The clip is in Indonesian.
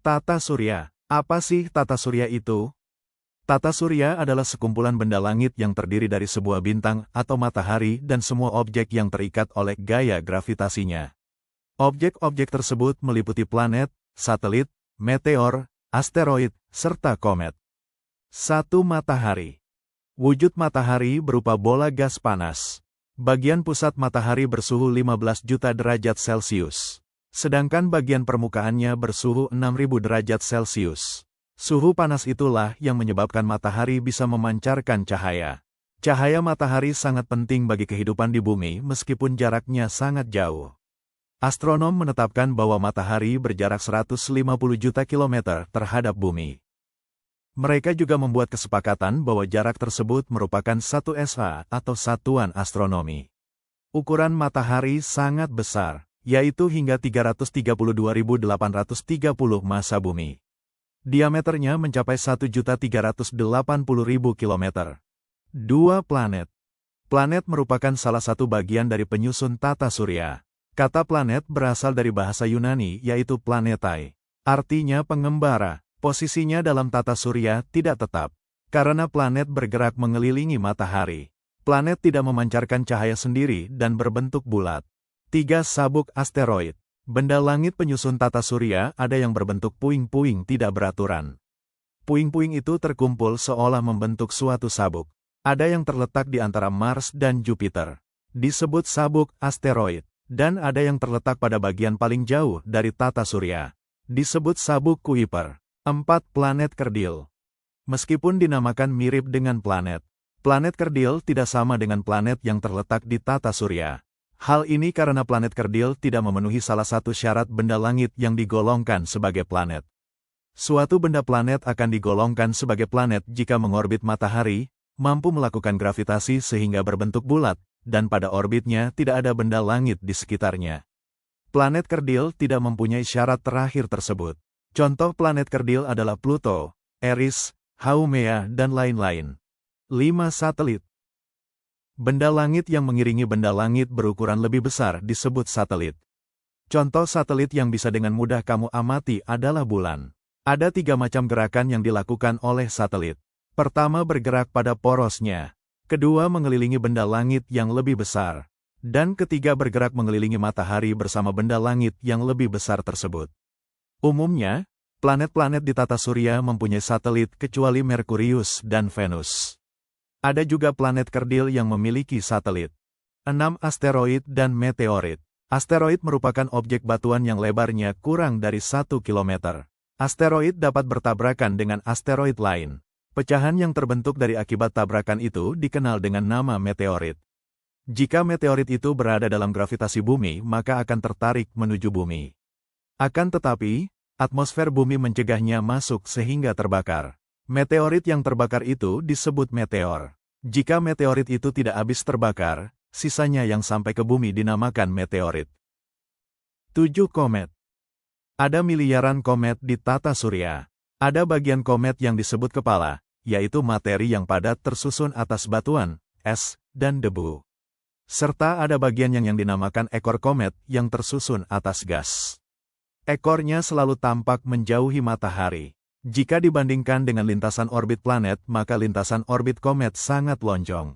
Tata surya. Apa sih tata surya itu? Tata surya adalah sekumpulan benda langit yang terdiri dari sebuah bintang atau matahari dan semua objek yang terikat oleh gaya gravitasinya. Objek-objek tersebut meliputi planet, satelit, meteor, asteroid, serta komet. 1. Matahari. Wujud matahari berupa bola gas panas. Bagian pusat matahari bersuhu 15 juta derajat Celcius. Sedangkan bagian permukaannya bersuhu 6.000 derajat Celcius. Suhu panas itulah yang menyebabkan matahari bisa memancarkan cahaya. Cahaya matahari sangat penting bagi kehidupan di bumi meskipun jaraknya sangat jauh. Astronom menetapkan bahwa matahari berjarak 150 juta kilometer terhadap bumi. Mereka juga membuat kesepakatan bahwa jarak tersebut merupakan 1 SA atau satuan astronomi. Ukuran matahari sangat besar, yaitu hingga 332.830 massa bumi. Diameternya mencapai 1.380.000 km. 2. Planet. Planet merupakan salah satu bagian dari penyusun tata surya. Kata planet berasal dari bahasa Yunani yaitu planetai. Artinya pengembara. Posisinya dalam tata surya tidak tetap. Karena planet bergerak mengelilingi matahari. Planet tidak memancarkan cahaya sendiri dan berbentuk bulat. 3. Sabuk asteroid. Benda langit penyusun tata surya ada yang berbentuk puing-puing tidak beraturan. Puing-puing itu terkumpul seolah membentuk suatu sabuk. Ada yang terletak di antara Mars dan Jupiter. Disebut sabuk asteroid. Dan ada yang terletak pada bagian paling jauh dari tata surya. Disebut sabuk Kuiper. 4. Planet kerdil. Meskipun dinamakan mirip dengan planet, planet kerdil tidak sama dengan planet yang terletak di tata surya. Hal ini karena planet kerdil tidak memenuhi salah satu syarat benda langit yang digolongkan sebagai planet. Suatu benda planet akan digolongkan sebagai planet jika mengorbit matahari, mampu melakukan gravitasi sehingga berbentuk bulat, dan pada orbitnya tidak ada benda langit di sekitarnya. Planet kerdil tidak mempunyai syarat terakhir tersebut. Contoh planet kerdil adalah Pluto, Eris, Haumea, dan lain-lain. 5. Satelit. Benda langit yang mengiringi benda langit berukuran lebih besar disebut satelit. Contoh satelit yang bisa dengan mudah kamu amati adalah bulan. Ada 3 macam gerakan yang dilakukan oleh satelit. Pertama, bergerak pada porosnya. Kedua, mengelilingi benda langit yang lebih besar. Dan ketiga, bergerak mengelilingi matahari bersama benda langit yang lebih besar tersebut. Umumnya, planet-planet di tata surya mempunyai satelit kecuali Merkurius dan Venus. Ada juga planet kerdil yang memiliki satelit. 6. Asteroid dan meteorit. Asteroid merupakan objek batuan yang lebarnya kurang dari 1 km. Asteroid dapat bertabrakan dengan asteroid lain. Pecahan yang terbentuk dari akibat tabrakan itu dikenal dengan nama meteorit. Jika meteorit itu berada dalam gravitasi bumi, maka akan tertarik menuju bumi. Akan tetapi, atmosfer bumi mencegahnya masuk sehingga terbakar. Meteorit yang terbakar itu disebut meteor. Jika meteorit itu tidak habis terbakar, sisanya yang sampai ke bumi dinamakan meteorit. 7. Komet. Ada miliaran komet di tata surya. Ada bagian komet yang disebut kepala, yaitu materi yang padat tersusun atas batuan, es, dan debu. Serta ada bagian yang dinamakan ekor komet yang tersusun atas gas. Ekornya selalu tampak menjauhi matahari. Jika dibandingkan dengan lintasan orbit planet, maka lintasan orbit komet sangat lonjong.